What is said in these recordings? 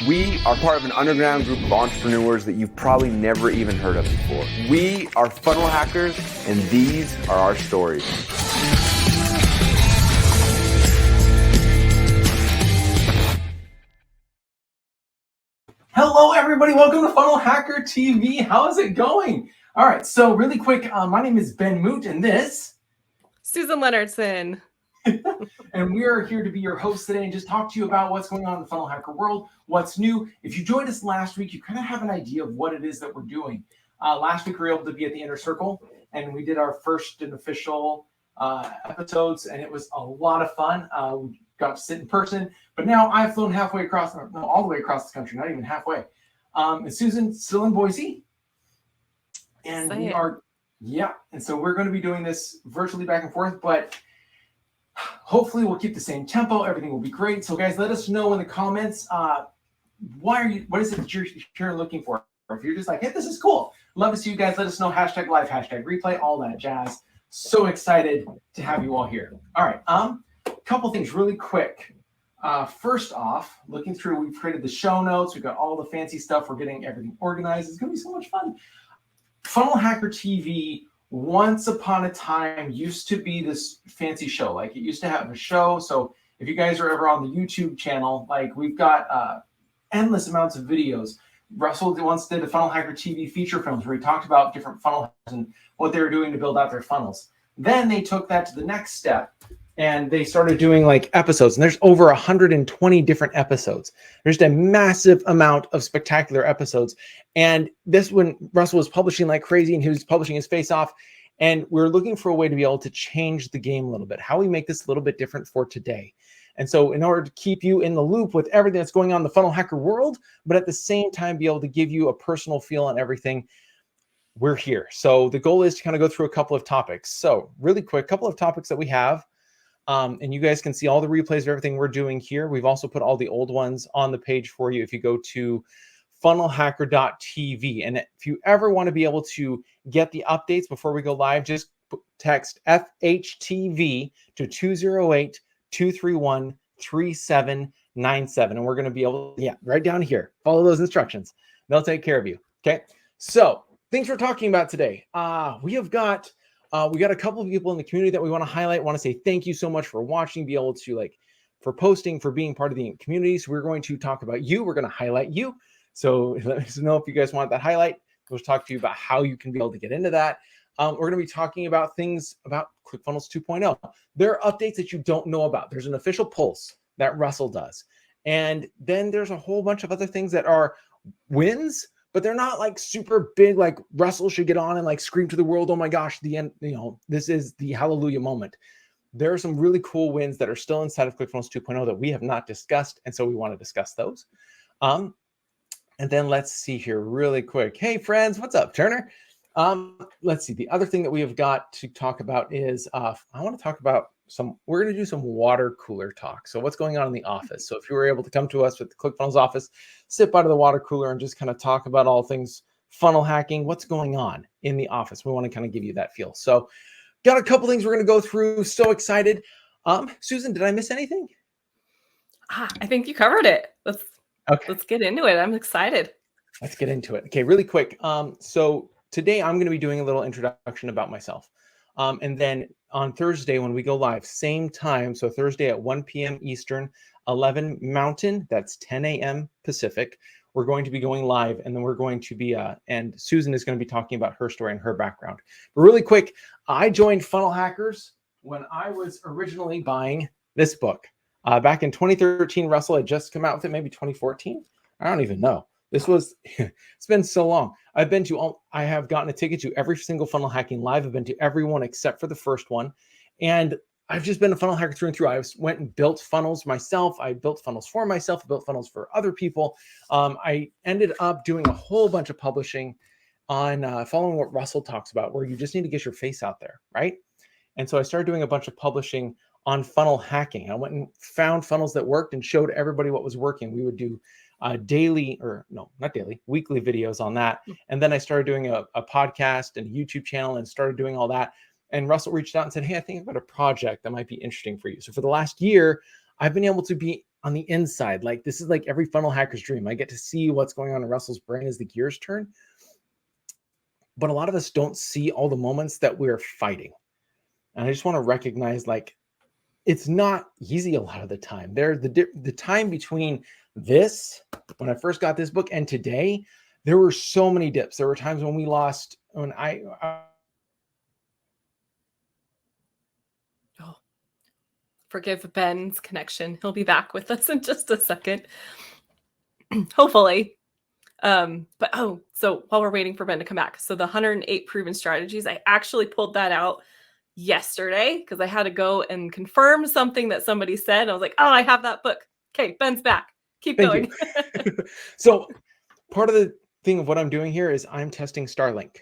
We are part of an underground group of entrepreneurs that you've probably never even heard of before. We are funnel hackers, and these are our stories. Hello, everybody. Welcome to Funnel Hacker TV. How is it going? All right. So really quick, my name is Ben Moote, and this... Susan Leonardson. And we are here to be your hosts today and just talk to you about what's going on in the funnel hacker world, what's new. If you joined us last week, you kind of have an idea of what it is that we're doing. Last week, we were able to be at the Inner Circle, and we did our first and official episodes, and it was a lot of fun. We got to sit in person, but now I've flown halfway across, no, all the way across the country, not even halfway. And Susan's still in Boise. And we are, yeah. And so we're going to be doing this virtually back and forth, but hopefully we'll keep the same tempo. Everything will be great. So guys, let us know in the comments, what is it that you're looking for? Or if you're just like, hey, this is cool. Love to see you guys. Let us know. Hashtag live, hashtag replay, all that jazz. So excited to have you all here. All right. Couple things really quick. First off, looking through, we've created the show notes. We've got all the fancy stuff. We're getting everything organized. It's going to be so much fun. Funnel Hacker TV, once upon a time, used to be this fancy show. Like, it used to have a show. So if you guys are ever on the YouTube channel, like, we've got endless amounts of videos. Russell once did a Funnel Hacker TV feature films where he talked about different funnel hackers and what they were doing to build out their funnels. Then they took that to the next step, and they started doing like episodes. And there's over 120 different episodes. There's just a massive amount of spectacular episodes. And this, when Russell was publishing like crazy, and he was publishing his face off, and we're looking for a way to be able to change the game a little bit, how we make this a little bit different for today. And so in order to keep you in the loop with everything that's going on in the funnel hacker world, but at the same time be able to give you a personal feel on everything, we're here. So the goal is to kind of go through a couple of topics. So really quick, couple of topics that we have. And you guys can see all the replays of everything we're doing here. We've also put all the old ones on the page for you if you go to funnelhacker.tv. And if you ever want to be able to get the updates before we go live, just text FHTV to 208-231-3797. And we're going to be able to, right down here, follow those instructions. They'll take care of you. Okay. So things we're talking about today. We got a couple of people in the community that we want to highlight. Want to say thank you so much for watching, be able to for posting, for being part of the community. So we're going to talk about you. We're going to highlight you. So let us know if you guys want that highlight. We'll talk to you about how you can be able to get into that. We're going to be talking about things about ClickFunnels 2.0. There are updates that you don't know about. There's an official pulse that Russell does. And then there's a whole bunch of other things that are wins, but they're not like super big, like Russell should get on and like scream to the world, oh my gosh, the end, this is the hallelujah moment. There are some really cool wins that are still inside of ClickFunnels 2.0 that we have not discussed. And so we want to discuss those. And then let's see here really quick. Hey friends, what's up, Turner? Let's see. The other thing that we have got to talk about is I want to talk about we're going to do some water cooler talk. So what's going on in the office? So if you were able to come to us with the ClickFunnels office, sit by the water cooler and just kind of talk about all things funnel hacking, what's going on in the office. We want to kind of give you that feel. So got a couple things we're going to go through. So excited. Susan, did I miss anything? I think you covered it. Let's get into it. I'm excited. Let's get into it. Okay, really quick. So today I'm going to be doing a little introduction about myself. And then on Thursday when we go live, same time. So Thursday at 1 p.m. Eastern, 11 Mountain, that's 10 a.m. Pacific. We're going to be going live, and then we're going to be, and Susan is going to be talking about her story and her background. But really quick, I joined Funnel Hackers when I was originally buying this book. Back in 2013, Russell had just come out with it, maybe 2014. I don't even know. This was, it's been so long. I have gotten a ticket to every single funnel hacking live. I've been to everyone except for the first one. And I've just been a funnel hacker through and through. I went and built funnels myself. I built funnels for myself. I built funnels for other people. I ended up doing a whole bunch of publishing on following what Russell talks about, where you just need to get your face out there, right? And so I started doing a bunch of publishing on funnel hacking. I went and found funnels that worked and showed everybody what was working. We would do weekly videos on that. And then I started doing a podcast and a YouTube channel and started doing all that. And Russell reached out and said, hey, I think I've got a project that might be interesting for you. So for the last year, I've been able to be on the inside. Like this is like every funnel hacker's dream. I get to see what's going on in Russell's brain as the gears turn. But a lot of us don't see all the moments that we're fighting. And I just want to recognize, like, it's not easy a lot of the time. The time between this, when I first got this book, and today, there were so many dips. There were times when we lost, when forgive Ben's connection. He'll be back with us in just a second. Hopefully. So while we're waiting for Ben to come back, so the 108 proven strategies, I actually pulled that out yesterday because I had to go and confirm something that somebody said. I was like, oh, I have that book. Okay, Ben's back. Keep going. So part of the thing of what I'm doing here is I'm testing Starlink.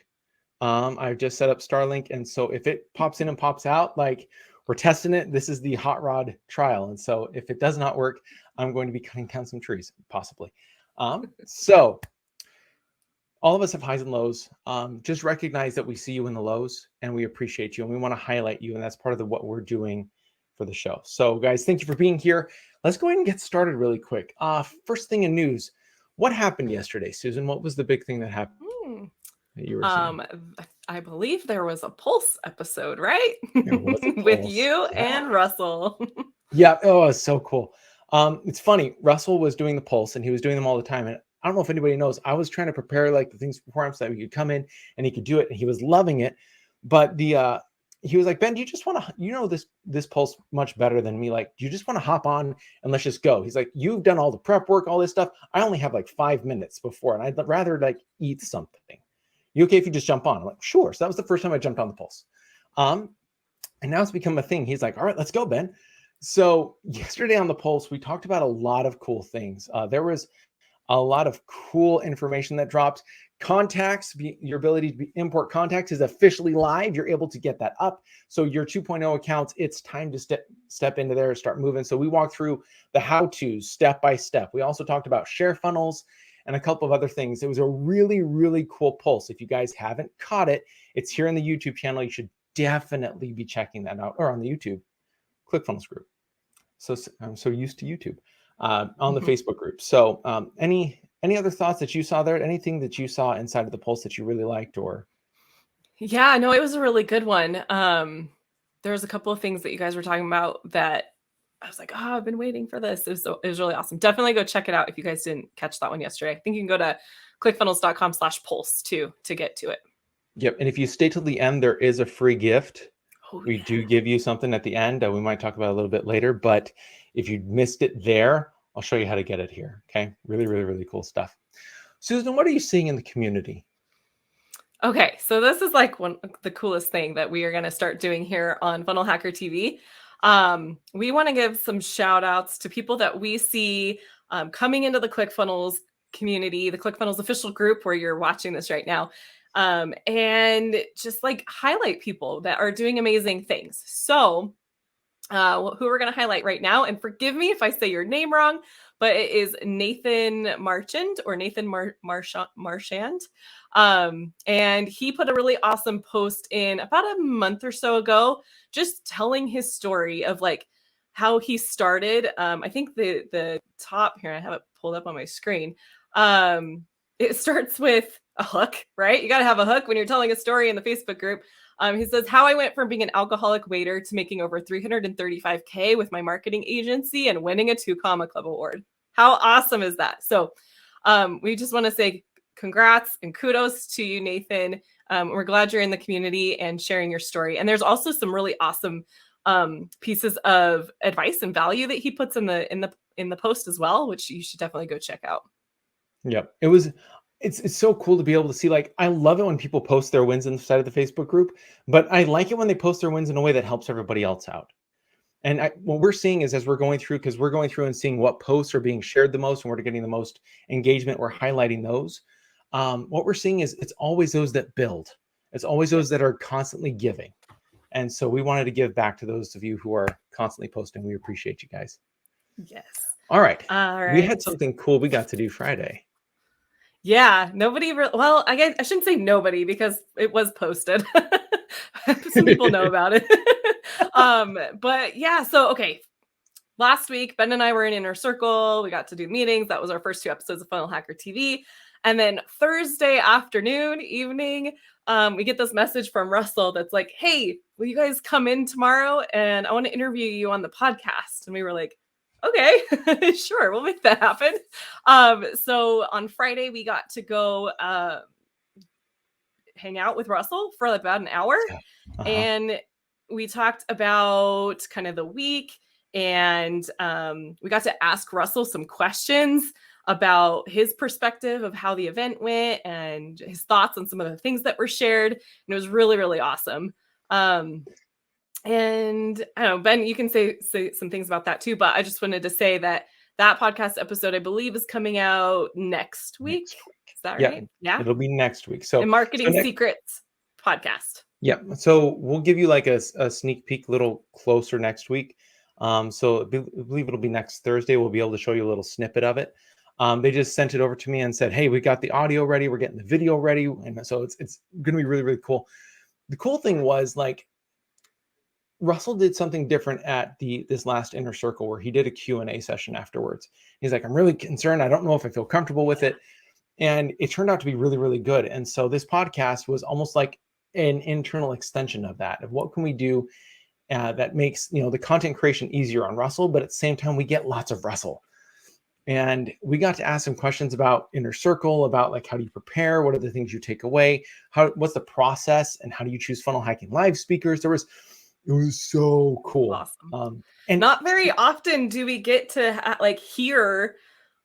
I've just set up Starlink. And so if it pops in and pops out, like we're testing it, this is the hot rod trial. And so if it does not work, I'm going to be cutting down some trees, possibly. So all of us have highs and lows. Just recognize that we see you in the lows and we appreciate you and we want to highlight you. And that's part of what we're doing for the show. So guys, thank you for being here. Let's go ahead and get started really quick. First thing in news, what happened yesterday, Susan? What was the big thing that happened? That you were seeing? I believe there was a Pulse episode, right? With you and Russell. Yeah. Oh, it's so cool. It's funny. Russell was doing the Pulse and he was doing them all the time. And I don't know if anybody knows, I was trying to prepare like the things for him so that he could come in and he could do it. And he was loving it. But he was like, Ben, do you just want to, this Pulse much better than me. Like, do you just want to hop on and let's just go? He's like, you've done all the prep work, all this stuff. I only have like 5 minutes before, and I'd rather like eat something. You okay if you just jump on? I'm like, sure. So that was the first time I jumped on the Pulse. And now it's become a thing. He's like, all right, let's go, Ben. So yesterday on the Pulse, we talked about a lot of cool things. There was a lot of cool information that dropped. Contacts, your ability to import contacts is officially live. You're able to get that up. So your 2.0 accounts, it's time to step into there and start moving. So we walked through the how-tos step by step. We also talked about share funnels and a couple of other things. It was a really, really cool Pulse. If you guys haven't caught it, it's here in the YouTube channel. You should definitely be checking that out, or on the YouTube ClickFunnels group. So I'm so used to YouTube. On the Facebook group. So any other thoughts that you saw there? Anything that you saw inside of the Pulse that you really liked? Or Yeah, no, it was a really good one. There was a couple of things that you guys were talking about that I was like, oh, I've been waiting for this. It was really awesome. Definitely go check it out if you guys didn't catch that one yesterday. I think you can go to clickfunnels.com/pulse too to get to it. Yep. And if you stay till the end, there is a free gift. We do give you something at the end. We might talk about it a little bit later, but if you missed it there, I'll show you how to get it here. Okay. Really, really, really cool stuff. Susan, what are you seeing in the community? Okay. So this is like the coolest thing that we are going to start doing here on Funnel Hacker TV. We want to give some shout outs to people that we see coming into the ClickFunnels community, the ClickFunnels official group where you're watching this right now. And just like highlight people that are doing amazing things. So who we're going to highlight right now, and forgive me if I say your name wrong, but it is Nathan Marchand or Nathan Marchand. And he put a really awesome post in about a month or so ago, just telling his story of like how he started. I think the top here, I have it pulled up on my screen. It starts with a hook, right? You got to have a hook when you're telling a story in the Facebook group. He says, how I went from being an alcoholic waiter to making over $335K with my marketing agency and winning a 2 Comma Club award. How awesome is that? So we just want to say congrats and kudos to you, Nathan. We're glad you're in the community and sharing your story. And there's also some really awesome pieces of advice and value that he puts in the post as well, which you should definitely go check out. Yep. It's so cool to be able to see, like, I love it when people post their wins inside of the Facebook group, but I like it when they post their wins in a way that helps everybody else out. And what we're seeing is, as we're going through, because we're going through and seeing what posts are being shared the most and we're getting the most engagement, we're highlighting those. What we're seeing is it's always those that build. It's always those that are constantly giving. And so we wanted to give back to those of you who are constantly posting. We appreciate you guys. Yes. All right. All right. We had something cool we got to do Friday. Yeah, well, I shouldn't say nobody because it was posted. Some people know about it. But yeah, so okay. last week, Ben and I were in Inner Circle. We got to do meetings. That was our first 2 episodes of Funnel Hacker TV. And then Thursday evening, we get this message from Russell that's like, hey, will you guys come in tomorrow? And I want to interview you on the podcast. And we were like, okay, sure, we'll make that happen. So on Friday, we got to go hang out with Russell for like about an hour. And we talked about kind of the week. And we got to ask Russell some questions about his perspective of how the event went and his thoughts on some of the things that were shared. And it was really, really awesome. And I don't know, Ben, you can say some things about that too, but I just wanted to say that podcast episode, I believe, is coming out next week. Is that right? Yeah. It'll be next week. So the Marketing Secrets podcast. Yeah. So we'll give you like a sneak peek a little closer next week. So I believe it'll be next Thursday. We'll be able to show you a little snippet of it. They just sent it over to me and said, hey, we got the audio ready. We're getting the video ready. And so it's going to be really, really cool. The cool thing was like Russell did something different at this last Inner Circle where he did a Q&A session afterwards. He's like, I'm really concerned. I don't know if I feel comfortable with it. And it turned out to be really, really good. And so this podcast was almost like an internal extension of that, of what can we do that makes, the content creation easier on Russell, but at the same time, we get lots of Russell. And we got to ask some questions about Inner Circle, about like, how do you prepare? What are the things you take away? What's the process? And how do you choose funnel hacking live speakers? It was so cool. Awesome. And not very often do we get to hear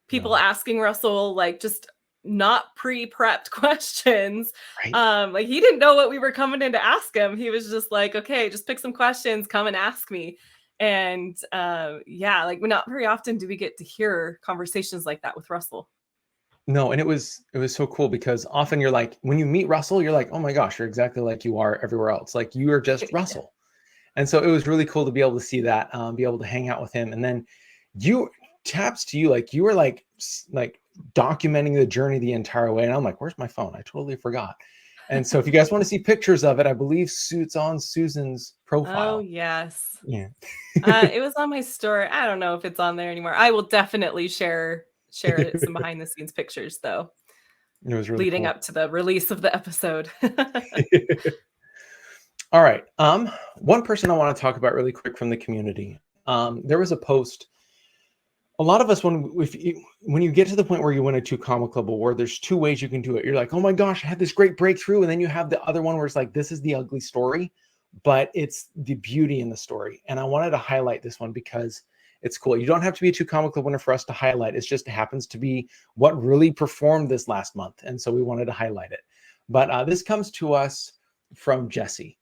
people asking Russell, like just not pre-prepped questions. Right. Like he didn't know what we were coming in to ask him. He was just like, okay, just pick some questions, come and ask me. And like not very often do we get to hear conversations like that with Russell. No, and it was so cool because often you're like, when you meet Russell, you're like, oh my gosh, you're exactly like you are everywhere else. Like you are just Russell. And so it was really cool to be able to see that, be able to hang out with him. And then you were like documenting the journey the entire way. And I'm like, where's my phone? I totally forgot. And so if you guys want to see pictures of it, I believe it's on Susan's profile. Oh, yes. Yeah. It was on my story. I don't know if it's on there anymore. I will definitely share some behind the scenes pictures though. It was really leading cool. up to the release of the episode. All right. One person I want to talk about really quick from the community. There was a post. A lot of us, when you get to the point where you win a 2 Comma Club award, there's 2 ways you can do it. You're like, oh my gosh, I had this great breakthrough. And then you have the other one where it's like, this is the ugly story, but it's the beauty in the story. And I wanted to highlight this one because it's cool. You don't have to be a 2 Comma Club winner for us to highlight. It just happens to be what really performed this last month. And so we wanted to highlight it. But this comes to us from Jessie.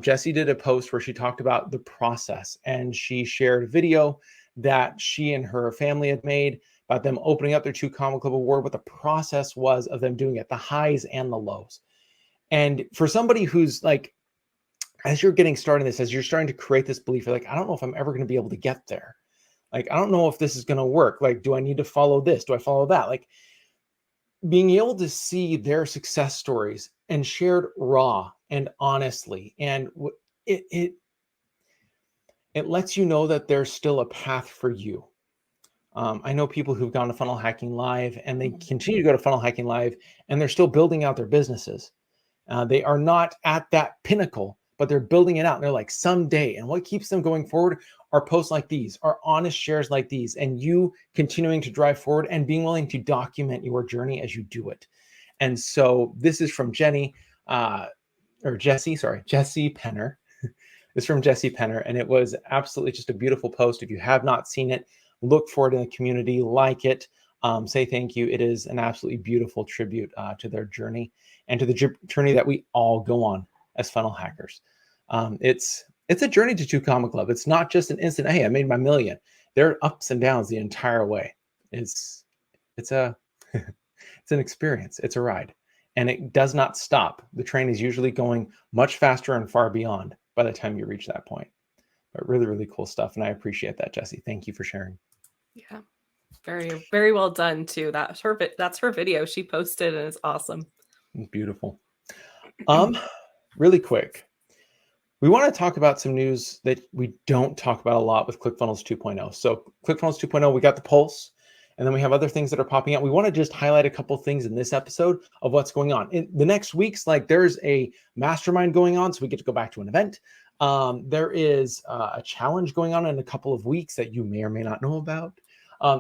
Jessie did a post where she talked about the process, and she shared a video that she and her family had made about them opening up their 2 Comma Club award, what the process was of them doing it, the highs and the lows. And for somebody who's like, as you're getting started in this, as you're starting to create this belief, you're like, I don't know if I'm ever going to be able to get there. Like, I don't know if this is going to work. Like, do I need to follow this? Do I follow that? Like, being able to see their success stories and shared raw and honestly, and it lets you know that there's still a path for you. I know people who've gone to Funnel Hacking Live and they continue to go to Funnel Hacking Live and they're still building out their businesses. They are not at that pinnacle, but they're building it out. And they're like, someday. And what keeps them going forward are posts like these, are honest shares like these, and you continuing to drive forward and being willing to document your journey as you do it. And so this is from Jessie Penner. It's from Jessie Penner, and it was absolutely just a beautiful post. If you have not seen it, look for it in the community, like it, say thank you. It is an absolutely beautiful tribute to their journey and to the journey that we all go on as funnel hackers. It's a journey to 2 Comma Club. It's not just an instant, hey, I made my million. There are ups and downs the entire way. It's an experience. It's a ride, and it does not stop. The train is usually going much faster and far beyond by the time you reach that point. But really, really cool stuff. And I appreciate that, Jessie. Thank you for sharing. Yeah. Very, very well done too. That's her video she posted, and it's awesome. Beautiful. Really quick. we want to talk about some news that we don't talk about a lot with ClickFunnels 2.0. So ClickFunnels 2.0, we got the pulse, and then we have other things that are popping out. We want to just highlight a couple things in this episode of what's going on. In the next weeks, like there's a mastermind going on, so we get to go back to an event. There is a challenge going on in a couple of weeks that you may or may not know about.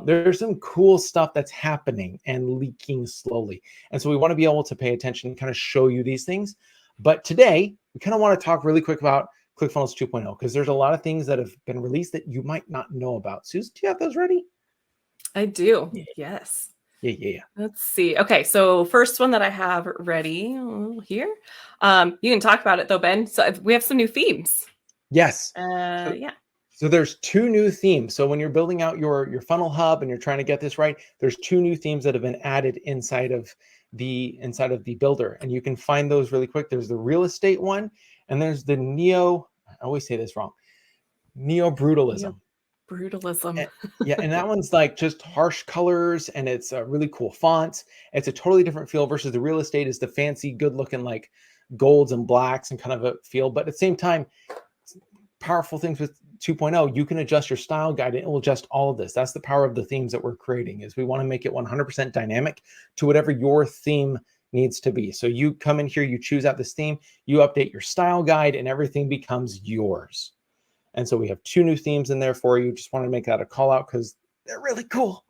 There's some cool stuff that's happening and leaking slowly. And so we want to be able to pay attention and kind of show you these things. But today, we kind of want to talk really quick about ClickFunnels 2.0 because there's a lot of things that have been released that you might not know about. Susan, do you have those ready? I do. Yeah. Yes. Yeah. Let's see. Okay, so first one that I have ready here. You can talk about it though, Ben. So we have some new themes. Yes. Yeah. So there's 2 new themes. So when you're building out your funnel hub and you're trying to get this right, there's 2 new themes that have been added inside of the builder, and you can find those really quick. There's the real estate one, and there's the I always say this wrong, neo-brutalism. Brutalism. And that one's like just harsh colors, and it's a really cool font. It's a totally different feel versus the real estate is the fancy, good looking like golds and blacks and kind of a feel. But at the same time, powerful things with 2.0, you can adjust your style guide and it will adjust all of this. That's the power of the themes that we're creating, is we want to make it 100% dynamic to whatever your theme needs to be. So you come in here, you choose out this theme, you update your style guide, and everything becomes yours. And so we have 2 new themes in there for you. Just want to make that a call out because they're really cool.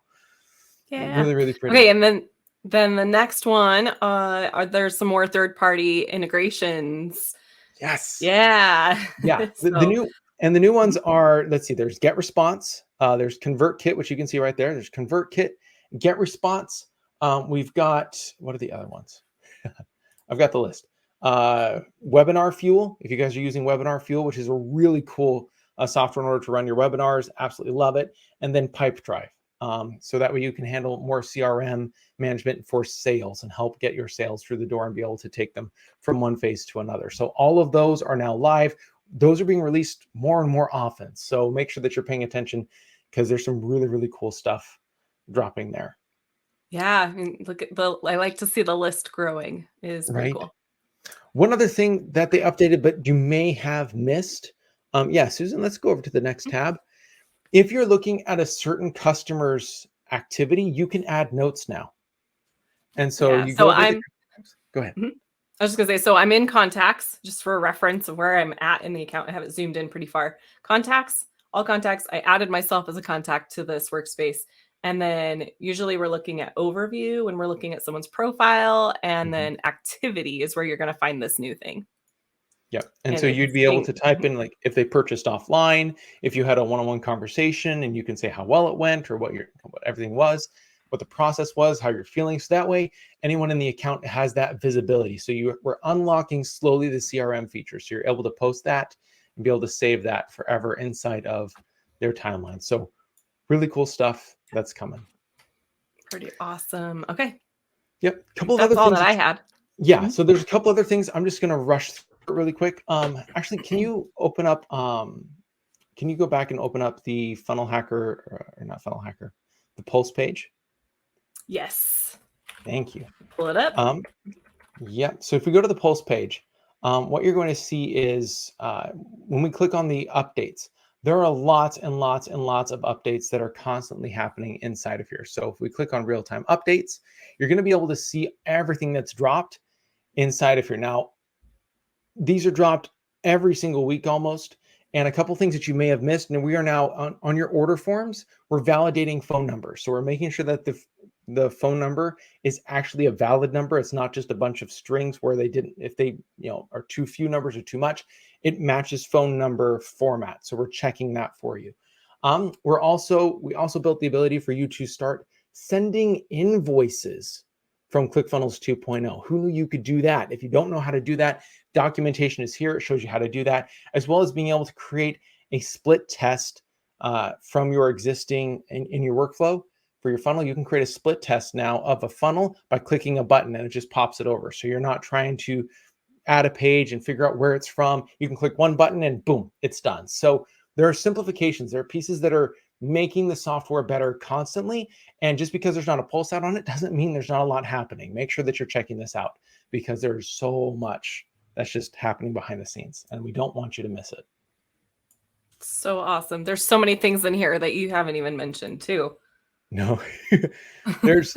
Yeah. Really, really pretty. Okay, and then the next one, there's some more third-party integrations. Yes. Yeah. So, the new ones are, let's see, there's Get Response, there's ConvertKit, which you can see right there. There's ConvertKit, Get Response. We've got, what are the other ones? I've got the list. Webinar Fuel, if you guys are using Webinar Fuel, which is a really cool software in order to run your webinars, absolutely love it. And then Pipedrive. So that way you can handle more CRM management for sales and help get your sales through the door and be able to take them from one phase to another. So all of those are now live. Those are being released more and more often. So make sure that you're paying attention because there's some really, really cool stuff dropping there. Yeah. I mean, I like to see the list growing. It is pretty cool. One other thing that they updated, but you may have missed. Susan, let's go over to the next tab. If you're looking at a certain customer's activity, you can add notes now. And so go ahead. I was just gonna say, so I'm in contacts, just for reference of where I'm at in the account. I have it zoomed in pretty far. Contacts, all contacts. I added myself as a contact to this workspace. And then usually we're looking at overview when we're looking at someone's profile, and then activity is where you're going to find this new thing. Yep. And so you'd be able to type in, like, if they purchased offline, if you had a one-on-one conversation, and you can say how well it went or what everything was, what the process was, how you're feeling. So that way, anyone in the account has that visibility. So we're unlocking slowly the CRM feature. So you're able to post that and be able to save that forever inside of their timeline. So really cool stuff that's coming. Pretty awesome. Okay. Yep. That's all that I had. Yeah. So there's a couple other things. I'm just going to rush through it really quick. Actually, can you open up, can you go back and open up the Funnel Hacker, or not Funnel Hacker, the Pulse page? Yes. Thank you. Pull it up. Yeah. So if we go to the Pulse page, what you're going to see is when we click on the updates, there are lots and lots and lots of updates that are constantly happening inside of here. So if we click on real-time updates, you're going to be able to see everything that's dropped inside of here. Now, these are dropped every single week almost. And a couple things that you may have missed, and we are now on your order forms, we're validating phone numbers. So we're making sure that the phone number is actually a valid number. It's not just a bunch of strings where if they are too few numbers or too much, it matches phone number format. So we're checking that for you. We also built the ability for you to start sending invoices from ClickFunnels 2.0. Who knew you could do that? If you don't know how to do that, documentation is here. It shows you how to do that, as well as being able to create a split test from your existing in your workflow for your funnel. You can create a split test now of a funnel by clicking a button, and it just pops it over. So you're not trying to add a page and figure out where it's from. You can click one button and boom, it's done. So there are simplifications. There are pieces that are making the software better constantly. And just because there's not a pulse out on it doesn't mean there's not a lot happening. Make sure that you're checking this out because there's so much that's just happening behind the scenes, and we don't want you to miss it. So awesome. There's so many things in here that you haven't even mentioned too. No, there's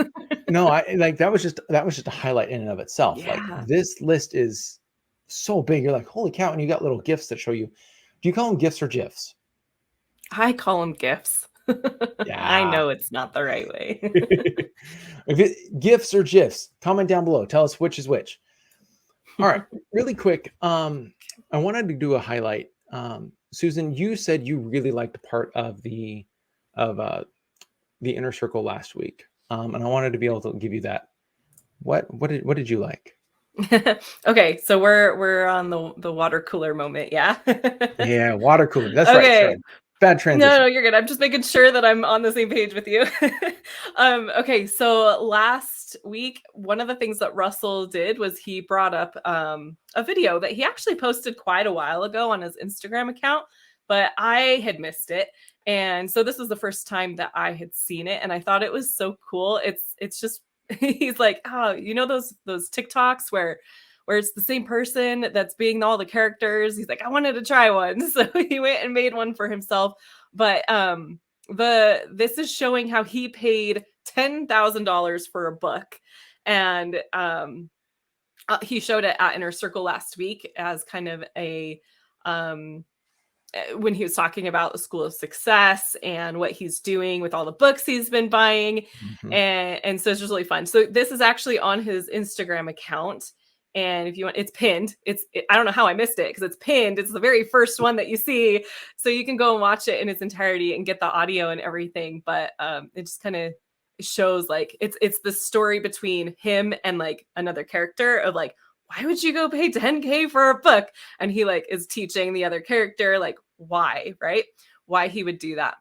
no, I like that was just a highlight in and of itself. Like Yeah. this list is so big. You're like, holy cow. And you got little gifts that show you. Do you call them gifts or GIFs? I call them gifts. Yeah. I know it's not the right way. If it gifts or GIFs, comment down below. Tell us which is which. All right, really quick. I wanted to do a highlight. Susan, you said you really liked the part of the inner circle last week, and I wanted to be able to give you that. What did you like? Okay, so we're on the water cooler moment, yeah. Yeah, water cooler. That's right. Okay. Sorry. Bad transition. No, you're good. I'm just making sure that I'm on the same page with you. Okay, so last week, one of the things that Russell did was he brought up a video that he actually posted quite a while ago on his Instagram account, but I had missed it. And so this was the first time that I had seen it, and I thought it was so cool. It's just he's like, oh, you know those TikToks where it's the same person that's being all the characters. He's like, I wanted to try one. So he went and made one for himself. But this is showing how he paid $10,000 for a book. And he showed it at Inner Circle last week as kind of a when he was talking about the School of Success and what he's doing with all the books he's been buying. Mhm. And so it's just really fun. So this is actually on his Instagram account. And if you want, it's pinned. I don't know how I missed it because it's pinned. It's the very first one that you see. So you can go and watch it in its entirety and get the audio and everything. But it just kind of shows like it's the story between him and like another character of like, why would you go pay 10K for a book? And he like is teaching the other character like why, right? Why he would do that.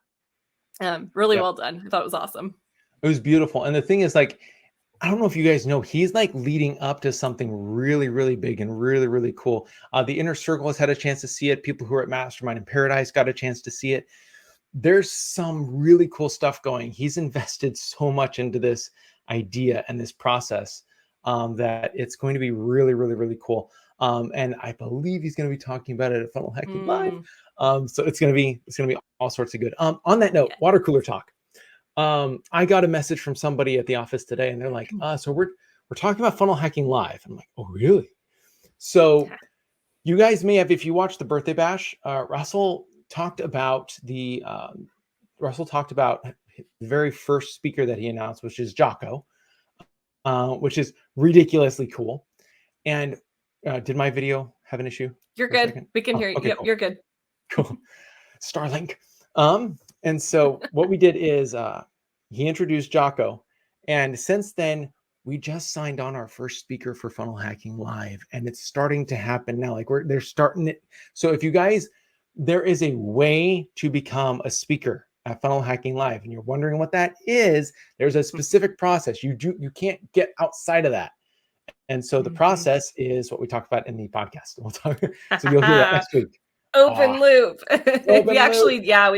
Really well done. I thought it was awesome. It was beautiful. And the thing is, like, I don't know if you guys know, he's like leading up to something really, really big and really, really cool. The Inner Circle has had a chance to see it. People who are at Mastermind in Paradise got a chance to see it. There's some really cool stuff going. He's invested so much into this idea and this process that it's going to be really, really, really cool. And I believe he's going to be talking about it at Funnel Hacking Live. So it's going to be all sorts of good. On that note, water cooler talk. I got a message from somebody at the office today, and they're like, so we're talking about Funnel Hacking Live. I'm like, oh, really? So you guys may have, if you watched the birthday bash, Russell talked about the very first speaker that he announced, which is Jocko, which is ridiculously cool. And did my video have an issue? You're good. We can hear you. Okay, Yep, cool. You're good. Cool. Starlink. And so what we did is he introduced Jocko. And since then, we just signed on our first speaker for Funnel Hacking Live. And it's starting to happen now. Like they're starting it. So if you guys, there is a way to become a speaker at Funnel Hacking Live, and you're wondering what that is, there's a specific process. You can't get outside of that. And so the process is what we talked about in the podcast. We'll talk, so you'll hear that next week. Open loop. Open actually, loop. yeah,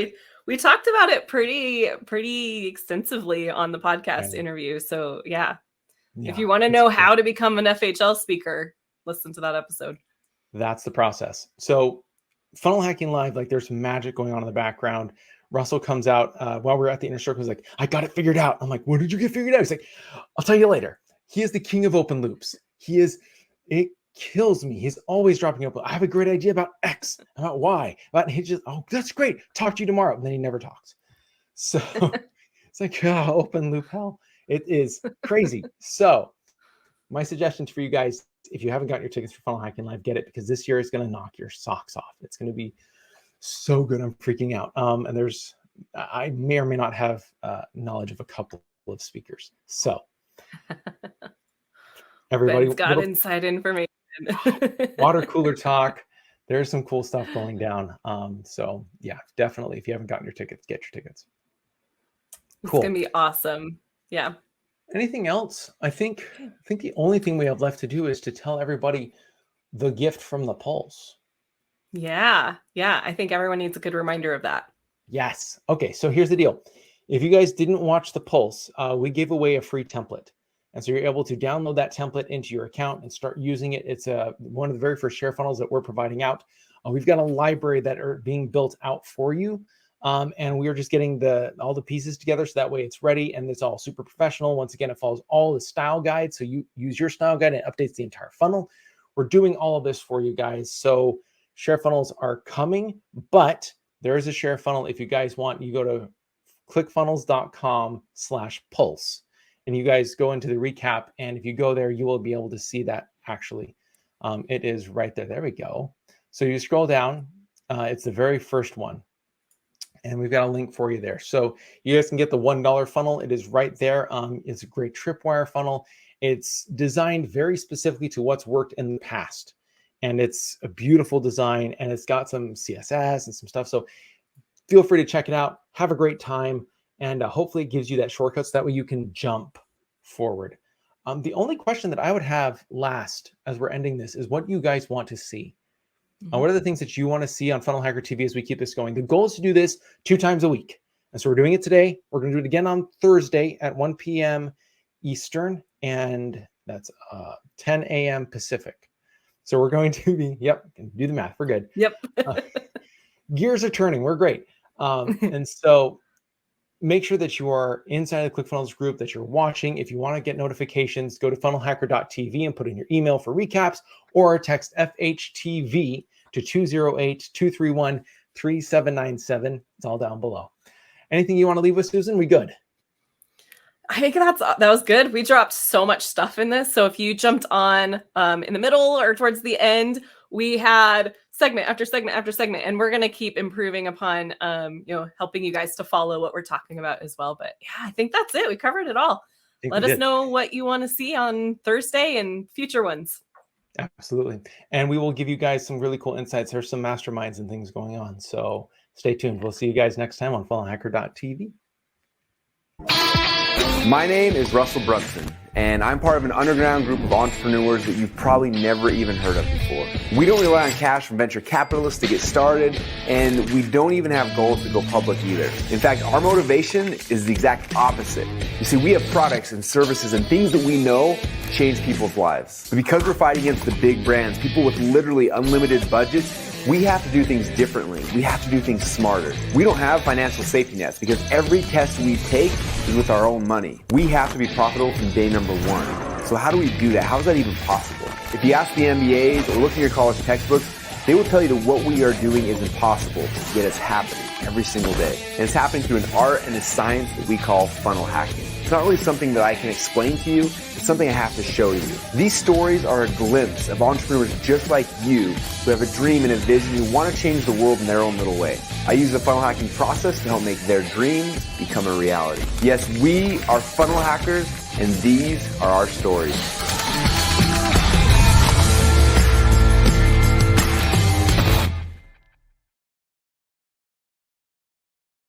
we talked about it pretty extensively on the podcast interview. So yeah, if you want to know how to become an FHL speaker, listen to that episode. That's the process. So Funnel Hacking Live, like there's magic going on in the background. Russell comes out while we're at the Inner Circle. He's like, I got it figured out. I'm like, what did you get figured out? He's like, I'll tell you later. He is the king of open loops. It kills me. He's always dropping up. I have a great idea about X, about Y, about he just, oh, that's great. Talk to you tomorrow. And then he never talks. So it's like, open loop hell. It is crazy. So my suggestions for you guys, if you haven't gotten your tickets for Funnel Hacking Live, get it, because this year is going to knock your socks off. It's going to be so good. I'm freaking out. And I may or may not have knowledge of a couple of speakers. So everybody Ben's got inside information. water cooler talk. There's some cool stuff going down. So yeah, definitely. If you haven't gotten your tickets, get your tickets. Cool. It's gonna be awesome. Yeah. Anything else? I think the only thing we have left to do is to tell everybody the gift from the Pulse. Yeah. I think everyone needs a good reminder of that. Yes. Okay. So here's the deal. If you guys didn't watch the Pulse, we gave away a free template. And so you're able to download that template into your account and start using it. It's one of the very first share funnels that we're providing out. We've got a library that are being built out for you. And we're just getting all the pieces together so that way it's ready and it's all super professional. Once again, it follows all the style guides. So you use your style guide and it updates the entire funnel. We're doing all of this for you guys. So share funnels are coming, but there is a share funnel. If you guys want, you go to clickfunnels.com/pulse. And you guys go into the recap, and if you go there, you will be able to see that actually. It is right there. There we go. So you scroll down. It's the very first one. And we've got a link for you there. So you guys can get the $1 funnel. It is right there. It's a great tripwire funnel. It's designed very specifically to what's worked in the past. And it's a beautiful design, and it's got some CSS and some stuff. So feel free to check it out. Have a great time. And hopefully it gives you that shortcut so that way you can jump forward. The only question that I would have last as we're ending this is what you guys want to see. What are the things that you want to see on Funnel Hacker TV as we keep this going? The goal is to do this 2 times a week. And so we're doing it today. We're going to do it again on Thursday at 1 p.m. Eastern. And that's 10 a.m. Pacific. So we're going to be, do the math. We're good. Yep. Gears are turning. We're great. And so make sure that you are inside the ClickFunnels group, that you're watching. If you want to get notifications, go to funnelhacker.tv and put in your email for recaps, or text FHTV to 208-231-3797. It's all down below. Anything you want to leave with, Susan? We good? I think that was good. We dropped so much stuff in this. So if you jumped on in the middle or towards the end, we had segment after segment after segment, and we're going to keep improving upon, helping you guys to follow what we're talking about as well. But yeah, I think that's it. We covered it all. Let us know what you want to see on Thursday and future ones. Absolutely. And we will give you guys some really cool insights. There's some masterminds and things going on. So stay tuned. We'll see you guys next time on funnelhacker.tv. My name is Russell Brunson, and I'm part of an underground group of entrepreneurs that you've probably never even heard of before. We don't rely on cash from venture capitalists to get started, and we don't even have goals to go public either. In fact, our motivation is the exact opposite. You see, we have products and services and things that we know change people's lives. But because we're fighting against the big brands, people with literally unlimited budgets, we have to do things differently. We have to do things smarter. We don't have financial safety nets because every test we take is with our own money. We have to be profitable from day number 1. So how do we do that? How is that even possible? If you ask the MBAs or look in your college textbooks, they will tell you that what we are doing is impossible, yet it's happening every single day. And it's happening through an art and a science that we call funnel hacking. It's not really something that I can explain to you. It's something I have to show you. These stories are a glimpse of entrepreneurs just like you who have a dream and a vision who want to change the world in their own little way. I use the funnel hacking process to help make their dreams become a reality. Yes, we are funnel hackers, and these are our stories.